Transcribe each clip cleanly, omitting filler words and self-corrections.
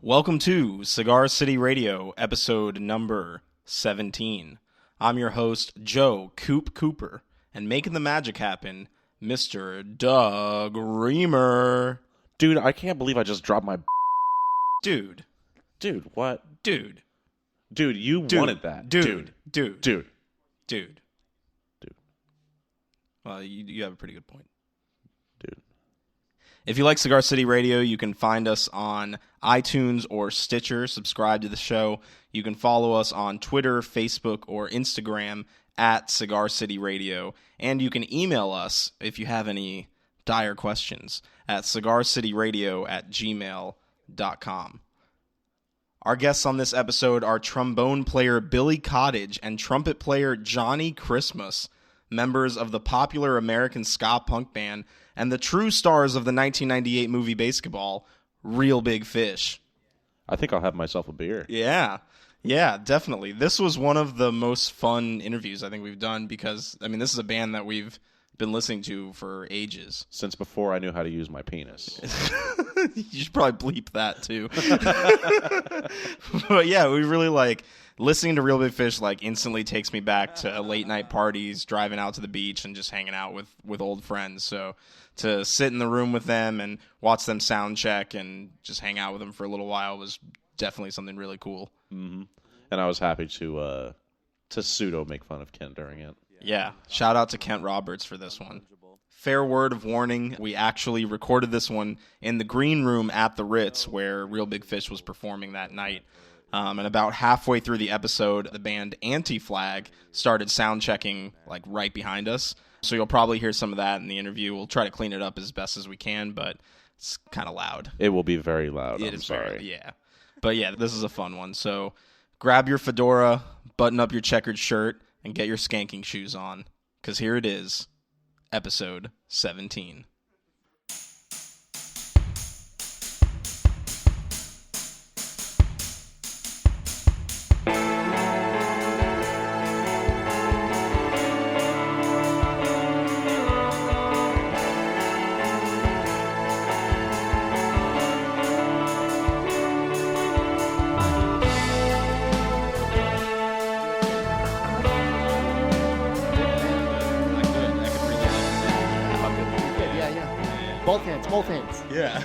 Welcome to Cigar City Radio, episode number 17. I'm your host, Joe Coop Cooper, and making the magic happen, Mr. Doug Reamer. Dude, I can't believe I just dropped my... Dude. Dude, what? Dude. Dude, you wanted that. Dude. Well, you have a pretty good point. Dude. If you like Cigar City Radio, you can find us on iTunes or Stitcher. Subscribe to the show. You can follow us on Twitter, Facebook, or Instagram at Cigar City Radio. And you can email us if you have any dire questions at cigarcityradio@gmail.com. Our guests on this episode are trombone player Billy Cottage and trumpet player Johnny Christmas, members of the popular American ska punk band and the true stars of the 1998 movie Basketball, Real Big Fish. I think I'll have myself a beer. Yeah, definitely. This was one of the most fun interviews I think we've done because, this is a band that we've been listening to for ages. Since before I knew how to use my penis. You should probably bleep that, too. But yeah, we really listening to Real Big Fish instantly takes me back to late night parties, driving out to the beach and just hanging out with old friends. So to sit in the room with them and watch them sound check and just hang out with them for a little while was definitely something really cool. Mm-hmm. And I was happy to pseudo make fun of Kent during it. Yeah. Shout out to Kent Roberts for this one. Fair word of warning, we actually recorded this one in the green room at the Ritz where Real Big Fish was performing that night. And about halfway through the episode, the band Anti-Flag started sound checking right behind us. So you'll probably hear some of that in the interview. We'll try to clean it up as best as we can, but it's kind of loud. It will be very loud. I'm sorry. Yeah. But yeah, this is a fun one. So grab your fedora, button up your checkered shirt, and get your skanking shoes on. Because here it is, episode 17. Both hands. Yeah.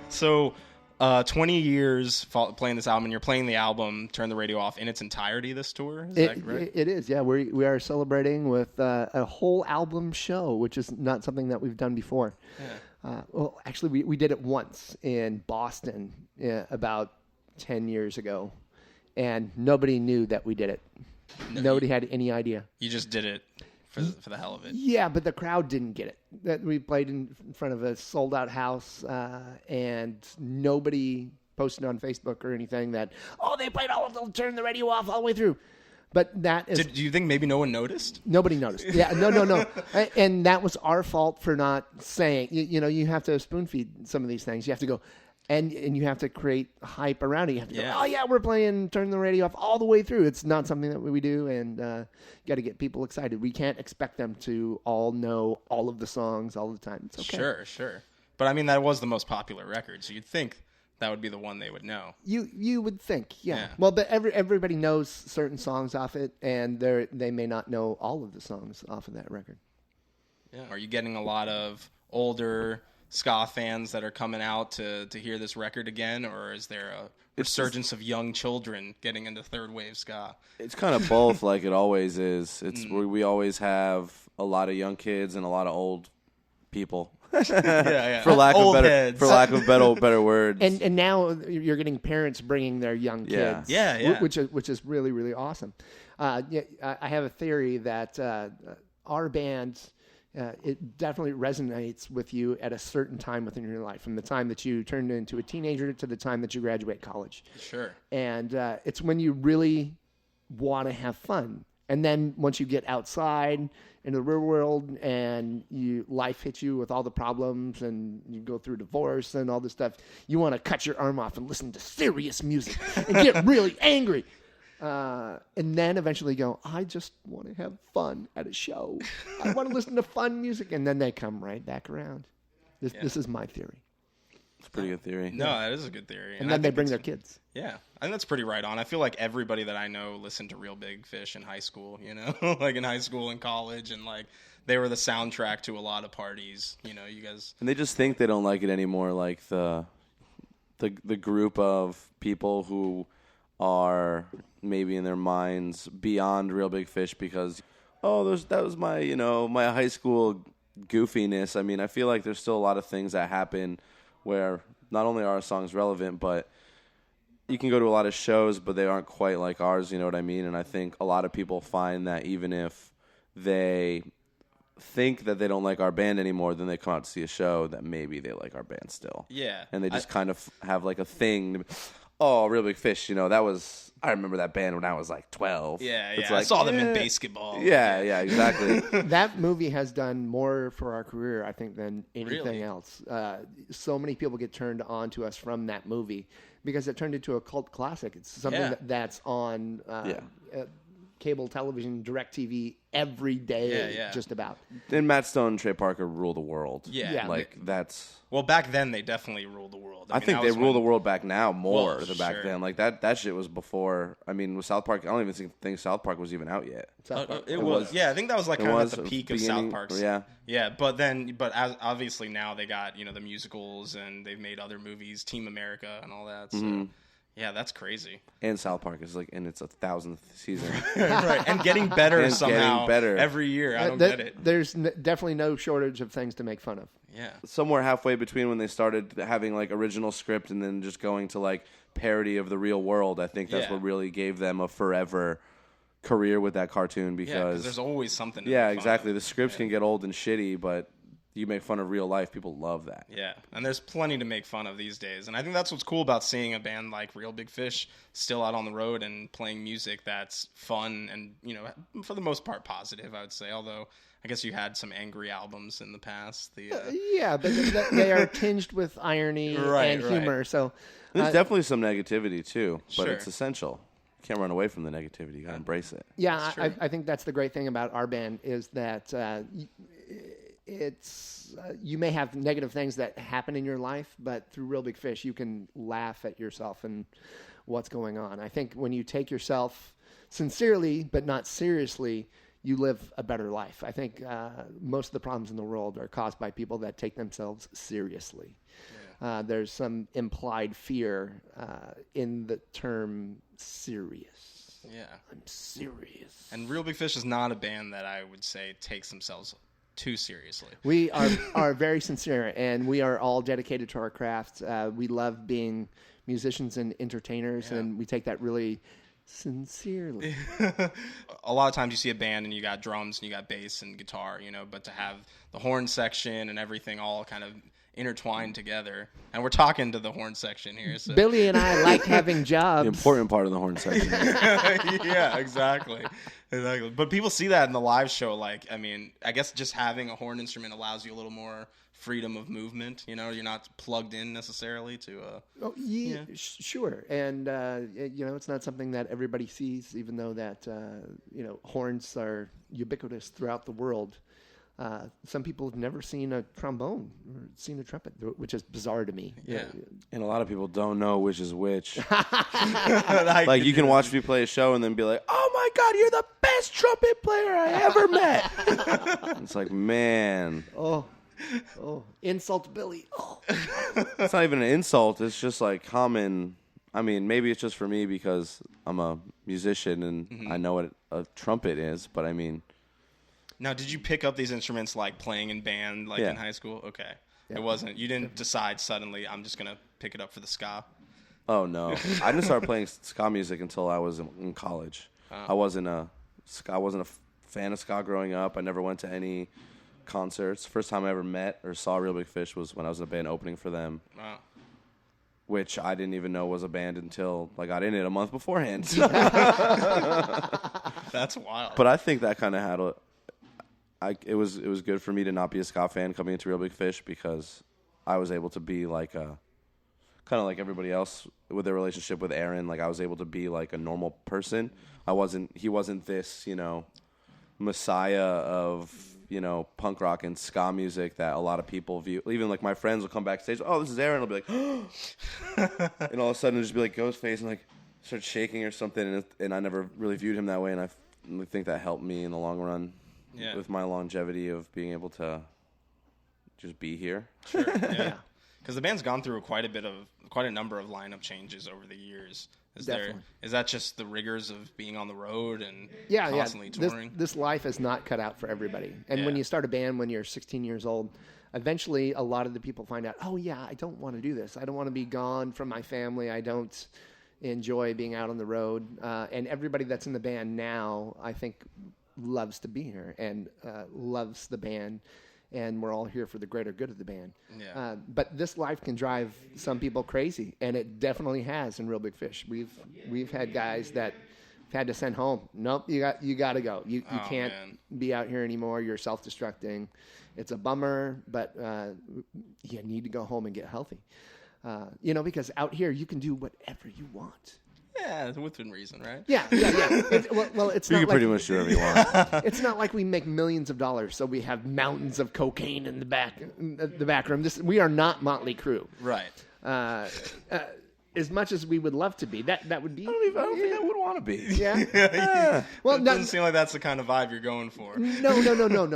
So, 20 years playing this album, and you're playing the album Turn the Radio Off in its entirety this tour? Is that right? It is, yeah. We are celebrating with a whole album show, which is not something that we've done before. Yeah. Well, actually, we did it once in Boston about 10 years ago, and nobody knew that we did it. Nobody had any idea. You just did it for the hell of it. Yeah, but the crowd didn't get it. That we played in front of a sold-out house, and nobody posted on Facebook or anything that, they played all of them, Turn the Radio Off all the way through. But that is... Do you think maybe no one noticed? Nobody noticed. Yeah, no. And that was our fault for not saying, you have to spoon-feed some of these things. You have to go... And you have to create hype around it. You have to go, we're playing Turn the Radio Off all the way through. It's not something that we do, and you got to get people excited. We can't expect them to all know all of the songs all the time. It's okay. Sure. But, that was the most popular record, so you'd think that would be the one they would know. You would think, yeah. Well, but everybody knows certain songs off it, and they may not know all of the songs off of that record. Yeah. Are you getting a lot of older ska fans that are coming out to hear this record again, or is there a resurgence of young children getting into third wave ska? It's kind of both, like it always is. It's we always have a lot of young kids and a lot of old people. Yeah. For lack old of heads. better words. And now you're getting parents bringing their young kids. Yeah. Which is really, really awesome. I have a theory that our band. It definitely resonates with you at a certain time within your life, from the time that you turned into a teenager to the time that you graduate college. Sure. And it's when you really want to have fun. And then once you get outside into the real world and life hits you with all the problems and you go through divorce and all this stuff, you want to cut your arm off and listen to serious music and get really angry. And then eventually go, I just want to have fun at a show. I want to listen to fun music. And then they come right back around. This is my theory. It's a pretty good theory. No, that is a good theory. And I then they think bring it's- their kids. Yeah, I think that's pretty right on. I feel like everybody that I know listened to Real Big Fish in high school, you know, like in high school and college, and like they were the soundtrack to a lot of parties. You know, you guys. And they just think they don't like it anymore. Like the group of people who are maybe in their minds beyond Real Big Fish because that was my my high school goofiness. I mean, I feel like there's still a lot of things that happen where not only are our songs relevant, but you can go to a lot of shows, but they aren't quite like ours. You know what I mean? And I think a lot of people find that even if they think that they don't like our band anymore, then they come out to see a show that maybe they like our band still. Yeah, And they just kind of have like a thing. Oh, Real Big Fish, I remember that band when I was like 12. Yeah, It's I like, saw them in yeah. basketball. Yeah, exactly. That movie has done more for our career, I think, than anything Really? else. So many people get turned on to us from that movie because it turned into a cult classic. It's something Yeah. that's on cable television, DirecTV every day, Yeah. just about. And Matt Stone and Trey Parker rule the world. Yeah. Yeah. Like, that's... Well, back then they definitely ruled the world. I mean, think that they was rule the when- world back now more Well, than back sure. then. Like, that shit was before... I mean, with South Park, I don't even think South Park was even out yet. South Park. It was. Yeah, I think that was like It kind of was at the at peak the of South beginning, Park's. yeah. Yeah, but obviously now they got, the musicals and they've made other movies, Team America and all that. So, Mm-hmm. yeah, that's crazy. And South Park is like in its 1,000th season. Right, and getting better And somehow getting better. every year. I don't That- get it. There's definitely no shortage of things to make fun of. Yeah. Somewhere halfway between when they started having like original script and then just going to like parody of the real world, I think that's Yeah. what really gave them a forever career with that cartoon Yeah, because because there's always something to yeah, make fun exactly. of. The scripts can get old and shitty, but you make fun of real life, people love that. Yeah, and there's plenty to make fun of these days. And I think that's what's cool about seeing a band like Real Big Fish still out on the road and playing music that's fun and, for the most part positive, I would say. Although I guess you had some angry albums in the past. Yeah, but they are tinged with irony Right, and right. humor. So There's definitely some negativity too, but Sure. it's essential. You can't run away from the negativity. You gotta embrace it. yeah, That's true. I think that's the great thing about our band is that it's you may have negative things that happen in your life, but through Real Big Fish, you can laugh at yourself and what's going on. I think when you take yourself sincerely but not seriously, you live a better life. I think most of the problems in the world are caused by people that take themselves seriously. There's some implied fear in the term serious. Yeah. I'm serious. And Real Big Fish is not a band that I would say takes themselves too seriously. We are very sincere, and we are all dedicated to our craft. We love being musicians and entertainers, and we take that really sincerely. A lot of times you see a band and you got drums and you got bass and guitar, but to have the horn section and everything all kind of intertwined together. And we're talking to the horn section here. So. Billy and I like having jobs. The important part of the horn section. Yeah, exactly. But people see that in the live show. I guess just having a horn instrument allows you a little more freedom of movement. You're not plugged in necessarily to Oh, sure. And, it's not something that everybody sees, even though that, horns are ubiquitous throughout the world. Some people have never seen a trombone or seen a trumpet, which is bizarre to me. Yeah. And a lot of people don't know which is which. Like Like you can watch me play a show and then be like, "Oh my god, you're the best trumpet player I ever met." It's like, man, Oh, insult Billy. Oh. it's not even an insult. It's just like common. I mean, maybe it's just for me because I'm a musician and I know what a trumpet is. But I mean, Now, did you pick up these instruments playing in band Yeah. in high school? Okay. It wasn't. You didn't decide suddenly, I'm just going to pick it up for the ska. oh no, I didn't start playing ska music until I was in college. I wasn't a fan of ska growing up. I never went to any concerts. First time I ever met or saw Real Big Fish was when I was in a band opening for them. Wow. Which I didn't even know was a band until I got in it a month beforehand. That's wild. But I think that kind of had it was good for me to not be a ska fan coming into Real Big Fish because I was able to be like kind of like everybody else with their relationship with Aaron. Like I was able to be like a normal person. He wasn't this, messiah of, punk rock and ska music that a lot of people view. Even like my friends will come backstage, oh, this is Aaron. I'll be like, and all of a sudden it'll just be like Ghostface and like start shaking or something. And I never really viewed him that way, and I think that helped me in the long run with my longevity of being able to just be here. Sure. Yeah. Because the band's gone through quite a number of lineup changes over the years. Is that just the rigors of being on the road and constantly touring? This life is not cut out for everybody. And when you start a band when you're 16 years old, eventually a lot of the people find out, oh yeah, I don't want to do this. I don't want to be gone from my family. I don't enjoy being out on the road. And everybody that's in the band now, I think, loves to be here and loves the band. And we're all here for the greater good of the band. Yeah. But this life can drive some people crazy, and it definitely has in Real Big Fish. We've had guys that had to send home. Nope, you got to go. You can't be out here anymore. You're self-destructing. It's a bummer, but you need to go home and get healthy. Because out here you can do whatever you want. Yeah, within reason, right? Yeah. It's you not can pretty much do whatever you want. It's not like we make millions of dollars, so we have mountains of cocaine in the back room. We are not Motley Crue, right? As much as we would love to be, that would be. I don't think I would want to be. Yeah. Well, it doesn't seem like that's the kind of vibe you're going for. No.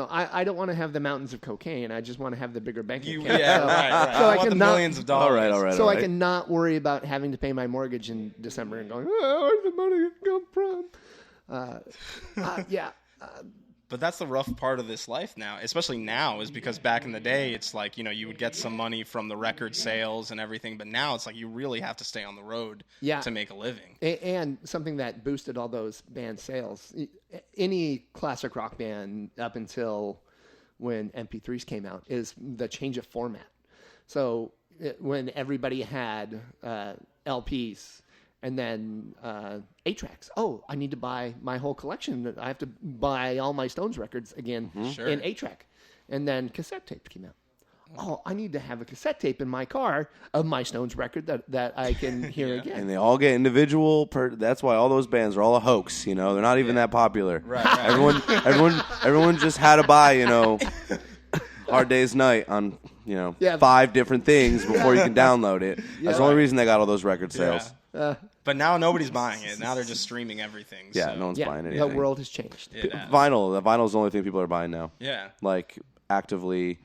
I don't want to have the mountains of cocaine. I just want to have the bigger bank account. Right. So I want the millions of dollars. All right. So I can not worry about having to pay my mortgage in December and going, where's the money come from? But that's the rough part of this life now, especially now, is because back in the day, it's like, you would get some money from the record sales and everything. But now it's like you really have to stay on the road to make a living. And something that boosted all those band sales, any classic rock band up until when MP3s came out, is the change of format. So when everybody had LPs, and then 8-tracks. Oh, I need to buy my whole collection. I have to buy all my Stones records again in 8-track. And then cassette tape came out. Oh, I need to have a cassette tape in my car of my Stones record that I can hear again. And they all get individual. That's why all those bands are all a hoax. They're not even that popular. Right. Everyone just had to buy. Hard Day's Night on 5 different things before you can download it. That's the only reason they got all those record sales. But now nobody's buying it. Now they're just streaming everything. Yeah, no one's buying anything. The world has changed. Vinyl. The vinyl is the only thing people are buying now. Yeah. Like, actively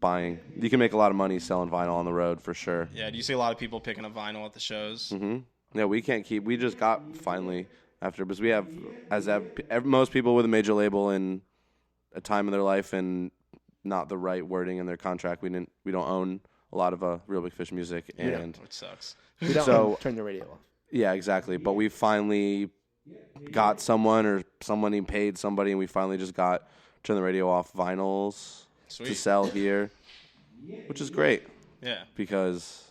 buying. You can make a lot of money selling vinyl on the road, for sure. Yeah, do you see a lot of people picking up vinyl at the shows? Mm-hmm. Yeah, we can't keep. We just got, finally, because we have, most people with a major label in a time in their life and not the right wording in their contract. We don't own a lot of Real Big Fish music, and which sucks. We don't turn the radio off. Yeah, exactly. But we finally got someone paid somebody, and we finally just got turn the radio off vinyls to sell here, which is great. Yeah, because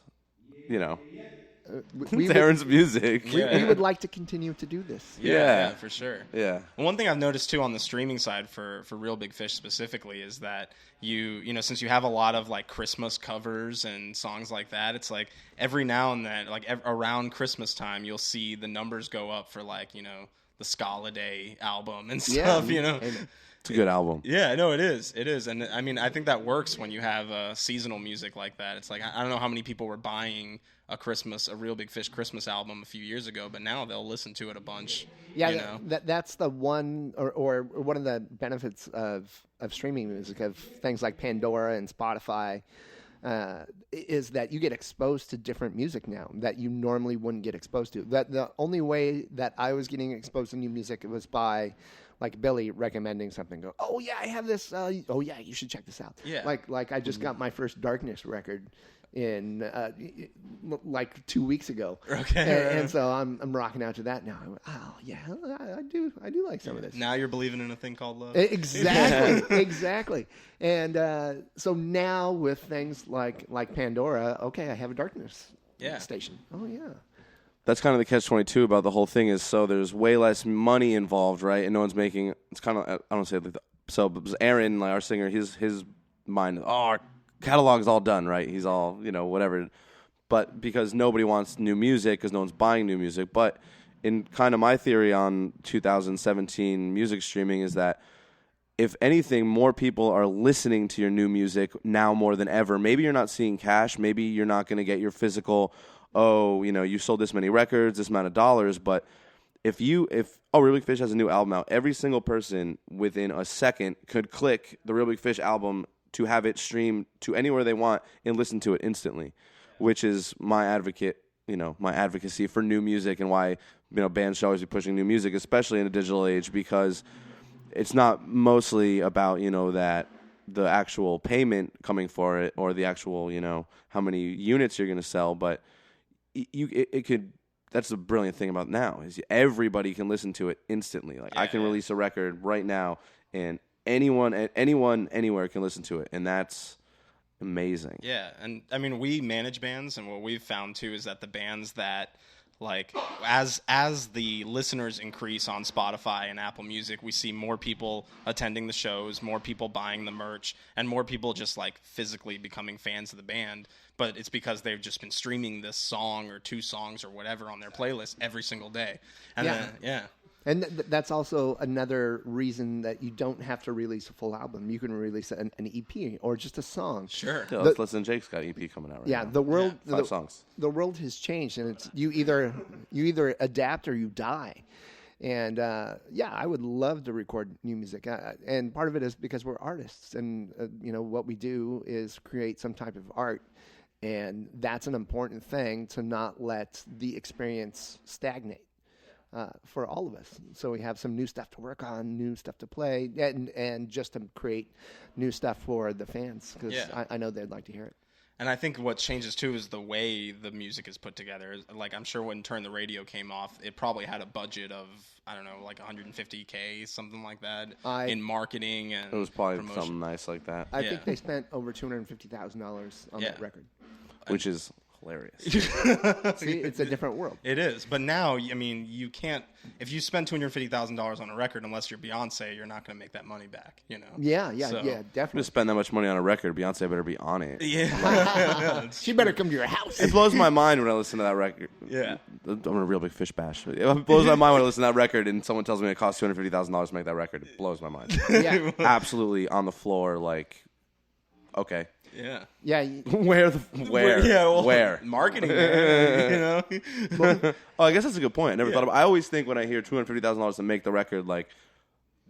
it's Aaron's music. We would like to continue to do this. Yeah, for sure. Yeah. And one thing I've noticed too on the streaming side for Real Big Fish specifically is that since you have a lot of like Christmas covers and songs like that, it's like every now and then, like around Christmas time, you'll see the numbers go up for like the Scala-Day album and stuff. It's a good album. Yeah, no, it is. It is. And I mean, I think that works when you have seasonal music like that. It's like, I don't know how many people were buying a Real Big Fish Christmas album a few years ago, but now they'll listen to it a bunch. Yeah, that's the one, or one of the benefits of streaming music, of things like Pandora and Spotify, is that you get exposed to different music now that you normally wouldn't get exposed to. That the only way that I was getting exposed to new music was by like Billy recommending something. Go, oh yeah, I have this. Oh yeah, you should check this out. Yeah. Like I just got my first Darkness record in like 2 weeks ago. Okay. And so I'm rocking out to that now. I went, oh yeah, I do like some of this. Now you're believing in a thing called love. Exactly. And so now with things like Pandora, okay, I have a Darkness station. Oh yeah. That's kind of the catch-22 about the whole thing is, so there's way less money involved, right? And no one's making, it's kind of, I don't say it like that. So Aaron, like our singer, his mind, our catalog's all done, right? He's all, whatever. But because nobody wants new music, because no one's buying new music. But in kind of my theory on 2017 music streaming is that if anything, more people are listening to your new music now more than ever. Maybe you're not seeing cash. Maybe you're not going to get your physical, you sold this many records, this amount of dollars. But if Real Big Fish has a new album out, every single person within a second could click the Real Big Fish album to have it streamed to anywhere they want and listen to it instantly, which is my advocacy for new music and why, bands should always be pushing new music, especially in a digital age, because it's not mostly about, that the actual payment coming for it or the actual, how many units you're going to sell, but it could. That's the brilliant thing about now is everybody can listen to it instantly. Like I can release a record right now, and anyone, anywhere can listen to it, and that's amazing. Yeah, and I mean, we manage bands, and what we've found too is that the bands that, like, as the listeners increase on Spotify and Apple Music, we see more people attending the shows, more people buying the merch, and more people just like physically becoming fans of the band. But it's because they've just been streaming this song or 2 songs or whatever on their playlist every single day. And And that's also another reason that you don't have to release a full album. You can release an EP or just a song. Sure. Yeah, let's listen. Jake's got an EP coming out right now. The world, 5 songs. The world has changed, and it's you either adapt or you die. And I would love to record new music, and part of it is because we're artists, and what we do is create some type of art, and that's an important thing to not let the experience stagnate. For all of us. So we have some new stuff to work on, new stuff to play, and just to create new stuff for the fans, because I know they'd like to hear it. And I think what changes too is the way the music is put together. Like, I'm sure when Turn the Radio came off, it probably had a budget of, I don't know, like $150K, something like that, in marketing and it was probably promotion. something nice like that. I think they spent over $250,000 on that record. Which is hilarious. See, it's a different world. It is. But now, I mean, you can't, if you spend $250,000 on a record, unless you're Beyonce, you're not going to make that money back, Yeah, So- definitely. To spend that much money on a record, Beyonce better be on it. Yeah. She better come to your house. It blows my mind when I listen to that record. Yeah. I'm a Real Big Fish bash. It blows my mind when I listen to that record and someone tells me it costs $250,000 to make that record. It blows my mind. Yeah, Absolutely on the floor, like, okay. Yeah. yeah. Where? Where? Marketing, man, Oh, I guess that's a good point. I never thought about. I always think when I hear $250,000 to make the record, like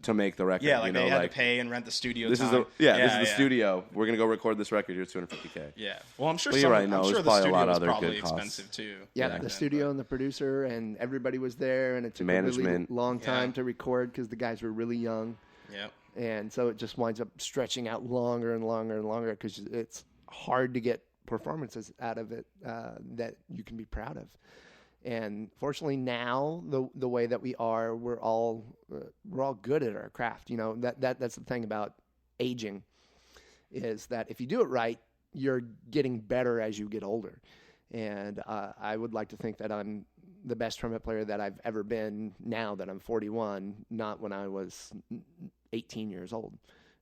to make the record. Yeah, like they had like, to pay and rent the studio This time. is this is the studio. We're gonna go record this record. Here's $250K. Yeah. Well, I'm sure But you're right, I'm no, sure there's the probably a studio lot of was other probably good costs. expensive too. Yeah, back the then, studio and the producer and everybody was there, and it took a really Management. long time Yeah. to record because the guys were really young, Yep. and so it just winds up stretching out longer and longer and longer because it's hard to get performances out of it that you can be proud of. And fortunately now, the way that we are, we're all good at our craft. That's the thing about aging, is that if you do it right, you're getting better as you get older. And I would like to think that I'm the best trumpet player that I've ever been now that I'm 41, not when I was 18 years old.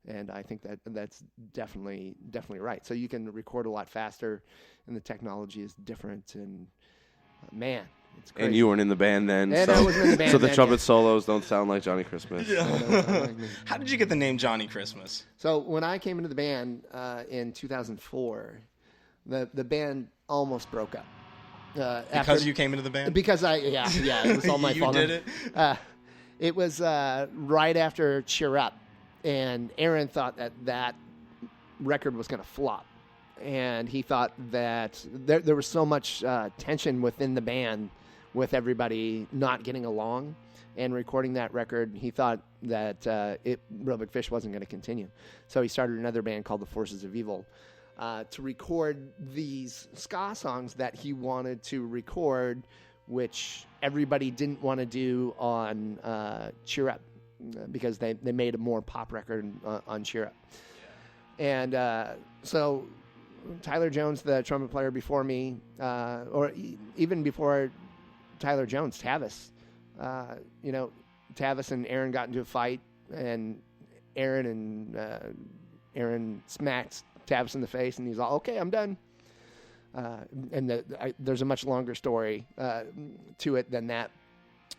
And I think that's definitely right. So you can record a lot faster, and the technology is different. And man, it's crazy. And you weren't in the band then. And so, I wasn't in the band so the then, trumpet yeah. solos don't sound like Johnny Christmas. How did you get the name Johnny Christmas? So when I came into the band in 2004, the band almost broke up. Because you came into the band? Because it was all my You fault. did it? It was right after Cheer Up, and Aaron thought that record was going to flop, and he thought that there was so much tension within the band with everybody not getting along, and recording that record, he thought that Real Big Fish wasn't going to continue, so he started another band called the Forces of Evil. To record these ska songs that he wanted to record, which everybody didn't want to do on Cheer Up, because they made a more pop record on Cheer Up. And so Tyler Jones, the trumpet player before me, even before Tyler Jones, Tavis, Tavis and Aaron got into a fight, and Aaron smacked Tavis in the face, and he's like, okay, I'm done. And there's a much longer story to it than that.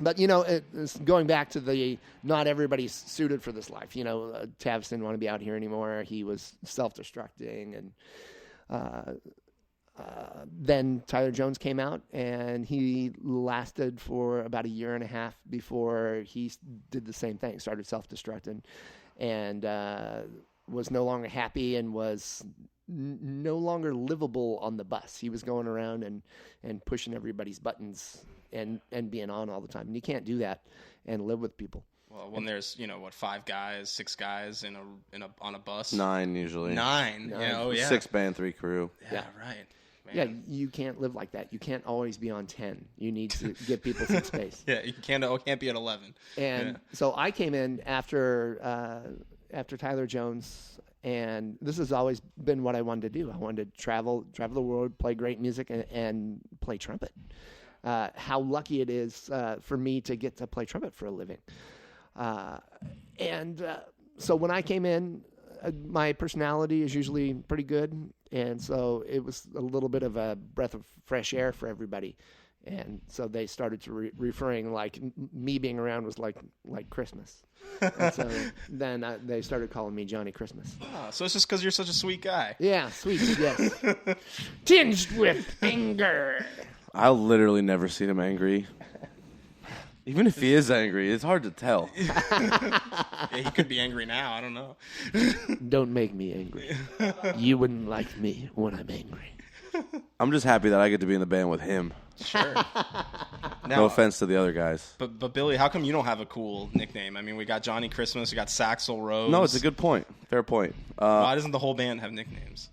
But, it's going back to the not everybody's suited for this life. Tavis didn't want to be out here anymore. He was self-destructing. And then Tyler Jones came out, and he lasted for about a year and a half before he did the same thing, started self-destructing, and was no longer happy and was no longer livable on the bus. He was going around and pushing everybody's buttons and being on all the time. And you can't do that and live with people. Well, when there's 5 guys, 6 guys on a bus, 9 usually. 9. Yeah, oh yeah. 6 band, 3 crew. Yeah, right. Man. Yeah, you can't live like that. You can't always be on 10. You need to give people some space. Yeah, you can't be at 11. And so I came in after Tyler Jones, and this has always been what I wanted to do. I wanted to travel the world, play great music, and play trumpet. How lucky it is for me to get to play trumpet for a living. So when I came in, my personality is usually pretty good, and so it was a little bit of a breath of fresh air for everybody. And so they started to referring like me being around was like Christmas. And so then they started calling me Johnny Christmas. Oh, so it's just because you're such a sweet guy. Yeah, sweet, yes. Tinged with anger. I'll literally never see him angry. Even if he is angry, it's hard to tell. Yeah, he could be angry now. I don't know. Don't make me angry. You wouldn't like me when I'm angry. I'm just happy that I get to be in the band with him. Sure. Now, No offense to the other guys. But Billy, how come you don't have a cool nickname? I mean, we got Johnny Christmas, we got Saxel Rose. No, it's a good point. Fair point. Why doesn't the whole band have nicknames?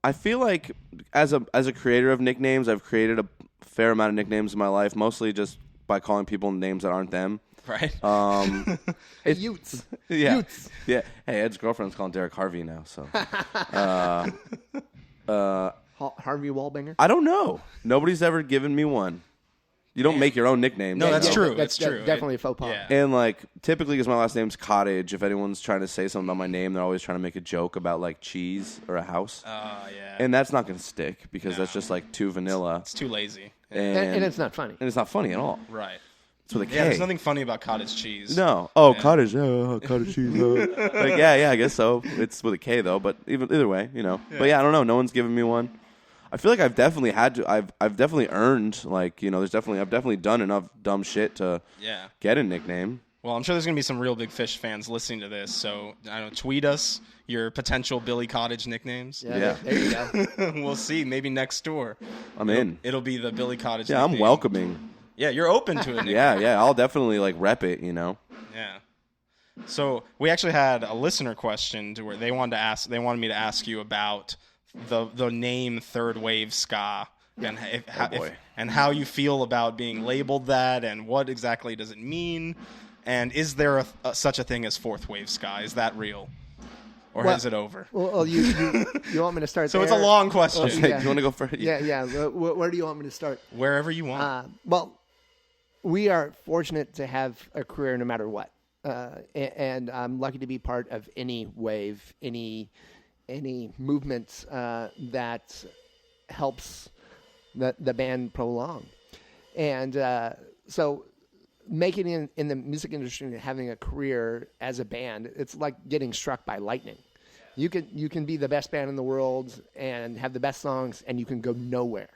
I feel like as a creator of nicknames, I've created a fair amount of nicknames in my life, mostly just by calling people names that aren't them. Right. Utes. Yeah. Utes. Yeah. Hey, Ed's girlfriend's calling Derek Harvey now, so. Harvey Wallbanger? I don't know. Nobody's ever given me one. You don't make your own nickname. No, that's true. That's true. definitely a faux pas. Yeah. And, like, typically, because my last name's Cottage, if anyone's trying to say something about my name, they're always trying to make a joke about, like, cheese or a house. Yeah. And that's not going to stick because that's just, like, too vanilla. It's too lazy. And it's not funny. And it's not funny at all. Right. It's with a K. Yeah, there's nothing funny about cottage cheese. No. Oh, cottage. Cottage cheese. Like, yeah, I guess so. It's with a K, though. But either way, But, yeah, I don't know. No one's given me one. I feel like I've definitely had to. I've definitely earned, like, I've definitely done enough dumb shit to get a nickname. Well, I'm sure there's going to be some Real Big Fish fans listening to this. So, I don't know, tweet us your potential Billy Cottage nicknames. Yeah. There you go. We'll see. Maybe next door. I'm in. It'll be the Billy Cottage Yeah, nickname. I'm welcoming. Yeah, you're open to it. Yeah, I'll definitely, like, rep it, Yeah. So we actually had a listener question to where they wanted me to ask you about the name Third Wave Ska and and how you feel about being labeled that and what exactly does it mean, and is there such a thing as Fourth Wave Ska? Is that real, or is it over? Well, you want me to start? So there? it's a long question. Okay, do you want to go first? Yeah. Where do you want me to start? Wherever you want. Well, we are fortunate to have a career no matter what, and I'm lucky to be part of any wave, any movement that helps the band prolong. And so making it in the music industry and having a career as a band, it's like getting struck by lightning. You can be the best band in the world and have the best songs, and you can go nowhere.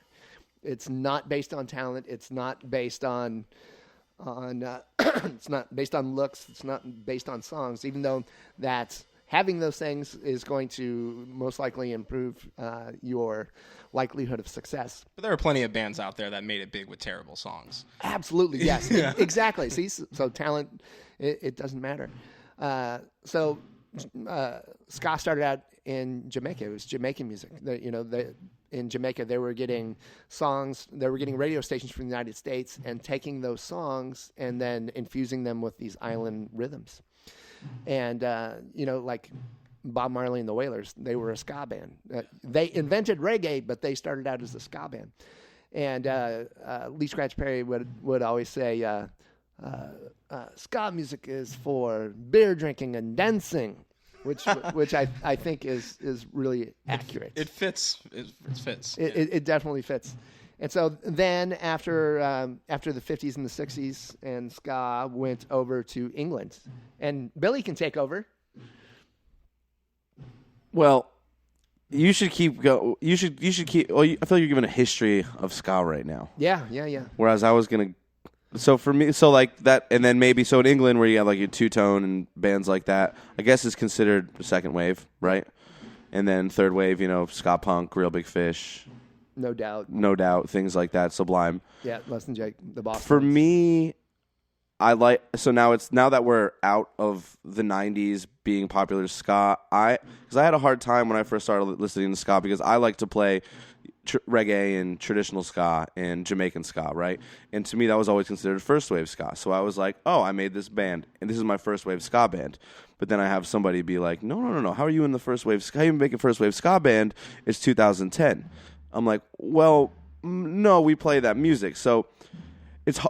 It's not based on talent. It's not based on it's not based on looks. It's not based on songs, even though that's having those things is going to most likely improve your likelihood of success. But there are plenty of bands out there that made it big with terrible songs. Absolutely, yes. Exactly. See, so talent, it doesn't matter. So ska started out in Jamaica. It was Jamaican music. In Jamaica, they were getting songs, they were getting radio stations from the United States and taking those songs and then infusing them with these island rhythms. And, like Bob Marley and the Wailers, they were a ska band. They invented reggae, but they started out as a ska band. And Lee Scratch Perry would always say, ska music is for beer drinking and dancing, which I think is really accurate. It fits. It fits. It definitely fits. And so then after the 50s and the 60s, and ska went over to England, and Billy can take over. Well, you should keep go. You should keep. Well, I feel like you're giving a history of ska right now. Yeah. Whereas I was gonna. So for me, so like that, and then maybe so in England where you have like your two-tone and bands like that, I guess is considered second wave, right? And then third wave, ska punk, Real Big Fish, No doubt, things like that, Sublime. Yeah, Less Than Jake, the Boston. For me, I like now that we're out of the '90s being popular ska. Because I had a hard time when I first started listening to ska because I like to play reggae and traditional ska and Jamaican ska, right? And to me, that was always considered first wave ska. So I was like, oh, I made this band, and this is my first wave ska band. But then I have somebody be like, no. How are you in the first wave ska? How are you making first wave ska band? It's 2010. I'm like, well, no, we play that music. So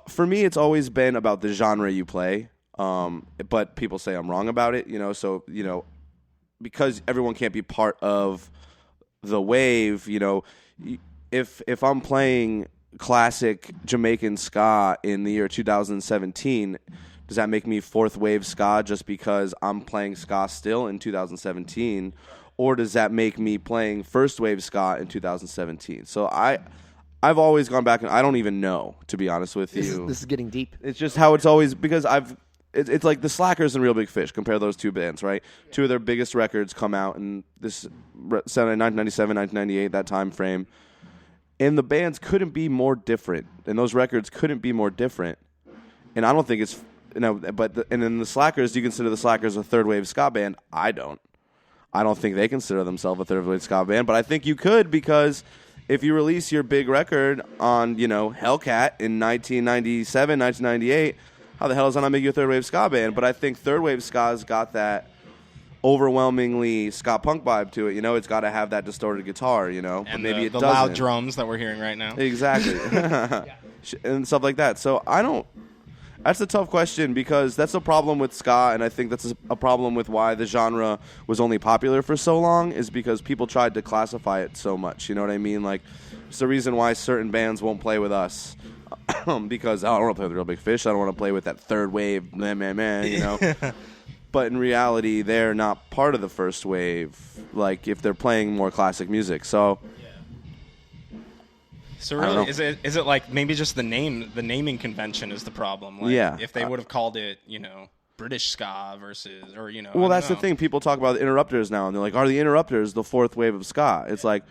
for me, it's always been about the genre you play. But people say I'm wrong about it, So because everyone can't be part of the wave, if I'm playing classic Jamaican ska in the year 2017, does that make me fourth wave ska just because I'm playing ska still in 2017, or does that make me playing first wave ska in 2017? So I've always gone back and I don't even know, to be honest with you. This is getting deep. It's just how it's always, because it's like the Slackers and Real Big Fish. Compare those two bands, right? Two of their biggest records come out in this 1997, 1998, that time frame. And the bands couldn't be more different. And those records couldn't be more different. And I don't think it's, and then the Slackers, do you consider the Slackers a third wave ska band? I don't. I don't think they consider themselves a third wave ska band, but I think you could, because if you release your big record on, Hellcat in 1997, 1998, how the hell does that not make you a third wave ska band? But I think third wave ska's got that overwhelmingly ska punk vibe to it. It's got to have that distorted guitar, And but maybe it the doesn't. loud drums that we're hearing right now. Exactly. And stuff like that. So that's a tough question, because that's a problem with ska, and I think that's a problem with why the genre was only popular for so long, is because people tried to classify it so much. You know what I mean? Like, it's the reason why certain bands won't play with us. Because I don't want to play with Real Big Fish. I don't want to play with that third wave, man. But in reality, they're not part of the first wave, like if they're playing more classic music. So really, is it like maybe just the naming convention is the problem? Like, yeah. If they would have called it, British ska versus, or Well, that's the thing. People talk about the Interrupters now, and they're like, "Are the Interrupters the fourth wave of ska?" It's like,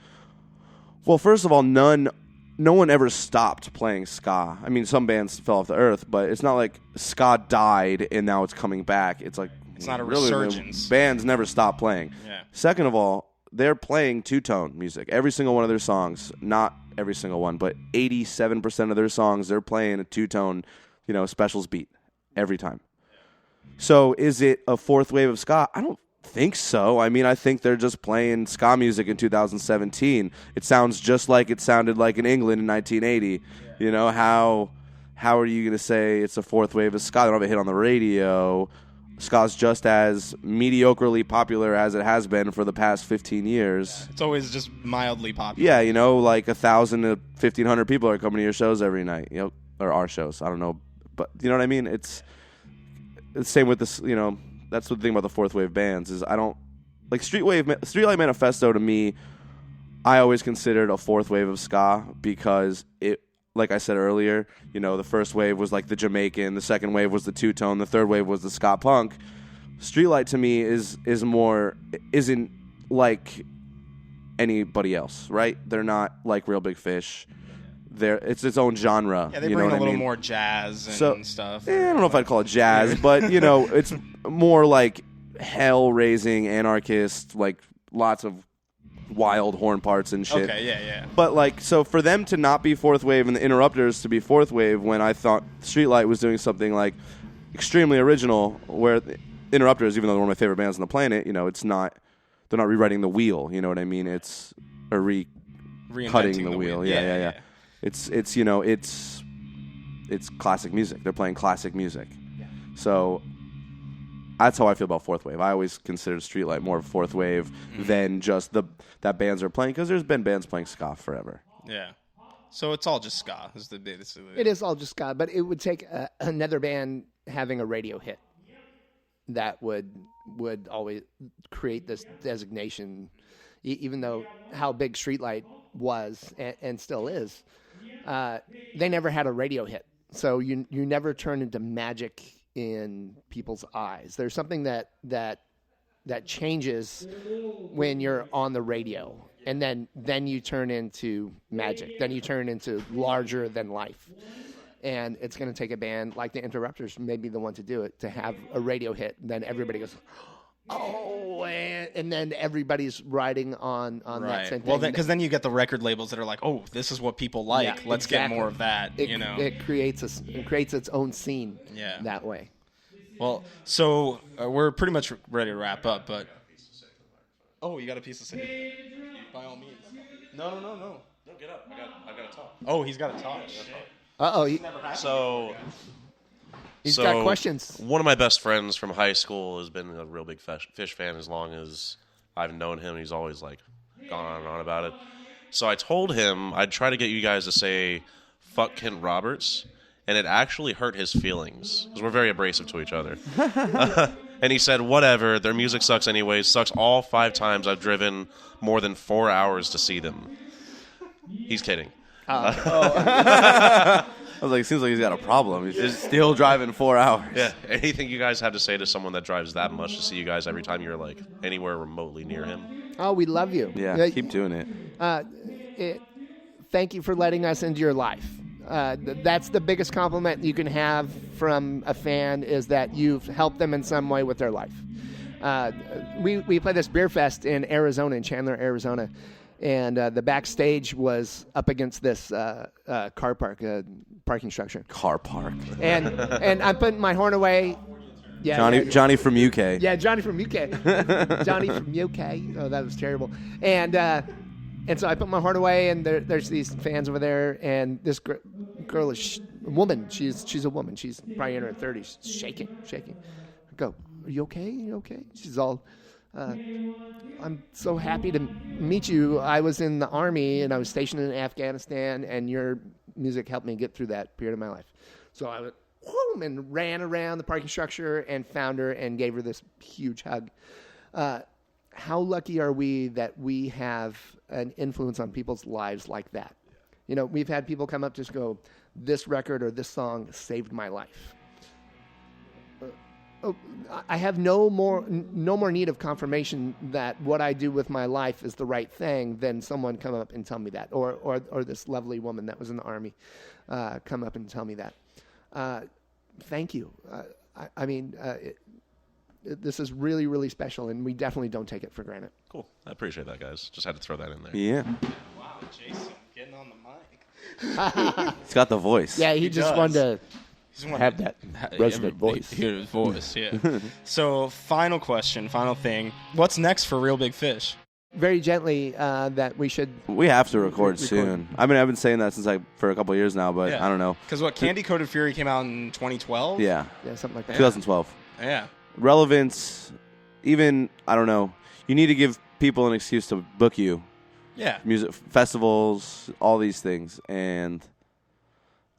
well, first of all, no one ever stopped playing ska. I mean, some bands fell off the earth, but it's not like ska died and now it's coming back. It's like, it's not a resurgence. Bands never stop playing. Yeah. Second of all, they're playing two-tone music. Every single one of their songs, not every single one, but 87% of their songs, they're playing a two-tone, specials beat every time. So is it a fourth wave of ska? I don't think so. I mean, I think they're just playing ska music in 2017. It sounds just like it sounded like in England in 1980. Yeah. How are you going to say it's a fourth wave of ska? They don't have a hit on the radio. Ska's just as mediocrely popular as it has been for the past 15 years. Yeah, it's always just mildly popular. Yeah, like 1,000 to 1,500 people are coming to your shows every night, or our shows. I don't know, but you know what I mean? It's the same with this, that's the thing about the fourth wave bands is I don't like Streetlight Manifesto. To me, I always considered a fourth wave of ska because it, like I said earlier, the first wave was like the Jamaican, the second wave was the two-tone, the third wave was the ska punk. Streetlight to me isn't like anybody else, right? They're not like Real Big Fish. It's its own genre. Yeah, they bring a little more jazz and stuff. I don't know if I'd call it jazz, but it's more like hell-raising, anarchist, like lots of wild horn parts and shit. Okay, yeah. But so for them to not be fourth wave and the Interrupters to be fourth wave, when I thought Streetlight was doing something like extremely original, where the Interrupters, even though they're one of my favorite bands on the planet, they're not rewriting the wheel. You know what I mean? It's cutting the wheel. Yeah. It's classic music. They're playing classic music. Yeah. So that's how I feel about fourth wave. I always considered Streetlight more of fourth wave than just that bands are playing, because there's been bands playing ska forever. Yeah. So it's all just ska. Is the basically It is all just ska, but it would take another band having a radio hit that would always create this designation, even though how big Streetlight was and still is. They never had a radio hit, so you never turn into magic in people's eyes. There's something that changes when you're on the radio, and then you turn into magic. Then you turn into larger than life. And it's going to take a band like the Interrupters, maybe the one to do it, to have a radio hit. And then everybody goes, oh, and then everybody's riding on that same thing. Well, because then you get the record labels that are like, oh, this is what people like. Yeah, Let's get exactly. more of that. It creates its own scene that way. Well, so we're pretty much ready to wrap up, but oh, you got a piece of say? By all means. No. No, get up. I got to talk. Oh, he's got to talk. Uh-oh. So He's got questions. One of my best friends from high school has been a real big Fish fan as long as I've known him. He's always like gone on and on about it. So I told him I'd try to get you guys to say "fuck Kent Roberts," and it actually hurt his feelings because we're very abrasive to each other. And he said, "Whatever. Their music sucks anyways. Sucks all 5 times I've driven more than 4 hours to see them." He's kidding. I was like, seems like he's got a problem. He's just still driving 4 hours. Yeah. Anything you guys have to say to someone that drives that much to see you guys every time you're like anywhere remotely near him? Oh, we love you. Yeah, keep doing it. Thank you for letting us into your life. That's the biggest compliment you can have from a fan, is that you've helped them in some way with their life. We play this beer fest in Arizona, in Chandler, Arizona. And the backstage was up against this car park, parking structure. Car park. And I'm putting my horn away. Yeah, Johnny from UK. Yeah, Johnny from UK. Johnny from UK. Oh, that was terrible. And so I put my horn away, and there's these fans over there, and this girl is a woman. She's a woman. She's probably in her 30s, shaking. I go, "Are you okay? You okay?" She's all, "I'm so happy to meet you. I was in the Army, and I was stationed in Afghanistan, and your music helped me get through that period of my life." So I went, whoom, and ran around the parking structure and found her and gave her this huge hug. How lucky are we that we have an influence on people's lives like that? You know, we've had people come up just go, "This record or this song saved my life." I have no more need of confirmation that what I do with my life is the right thing than someone come up and tell me that, or this lovely woman that was in the Army come up and tell me that. Thank you. This is really, really special, and we definitely don't take it for granted. Cool. I appreciate that, guys. Just had to throw that in there. Yeah. Wow, Jason, getting on the mic. He's got the voice. Yeah, he just does. wanted to have that resonant voice. Hear his voice, yeah. So, final question, final thing. What's next for Real Big Fish? Very gently that we should. We have to record soon. I mean, I've been saying that since for a couple of years now, but I don't know. Because Candy Coated Fury came out in 2012? Yeah, Something like that. 2012. Yeah. Relevance, even, I don't know. You need to give people an excuse to book you. Yeah. Music festivals, all these things, and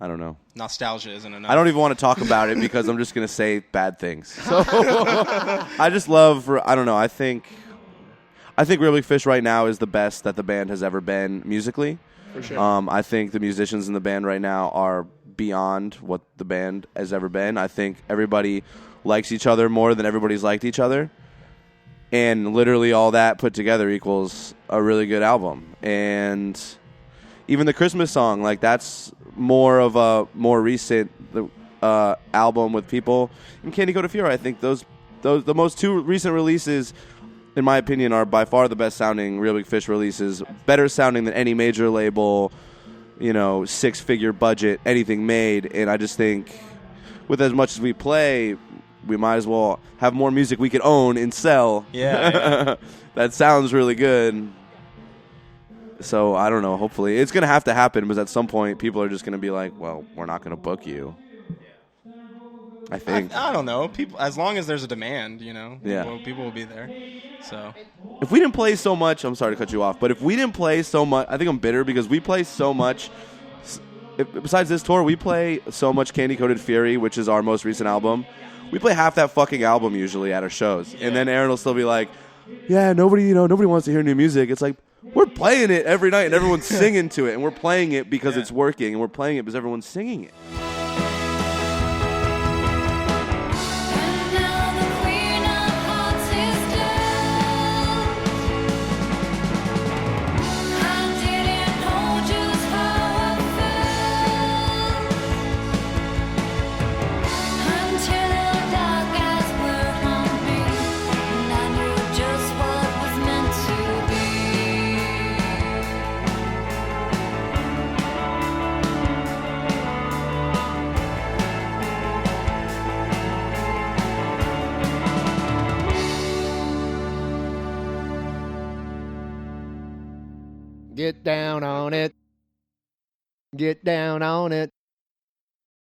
I don't know. Nostalgia isn't enough. I don't even want to talk about it because I'm just going to say bad things. So I just love, I don't know, I think Real Big Fish right now is the best that the band has ever been musically. For sure. I think the musicians in the band right now are beyond what the band has ever been. I think everybody likes each other more than everybody's liked each other. And literally all that put together equals a really good album. And even the Christmas song, like that's more of a more recent album with people. And Candy Coated Fury, I think the most 2 recent releases, in my opinion, are by far the best sounding Real Big Fish releases. Better sounding than any major label, 6-figure budget, anything made. And I just think with as much as we play, we might as well have more music we could own and sell. Yeah. That sounds really good. So, I don't know. Hopefully. It's going to have to happen because at some point people are just going to be like, well, we're not going to book you. I think. I don't know. People, as long as there's a demand, Yeah. people will be there. So If we didn't play so much, I'm sorry to cut you off, but if we didn't play so much, I think I'm bitter because we play so much besides this tour, we play so much Candy Coated Fury, which is our most recent album. We play half that fucking album usually at our shows, and then Aaron will still be like, "Yeah, nobody wants to hear new music." It's like we're playing it every night, and everyone's singing to it, and we're playing it because it's working, and we're playing it because everyone's singing it. Get down on it. Get down on it.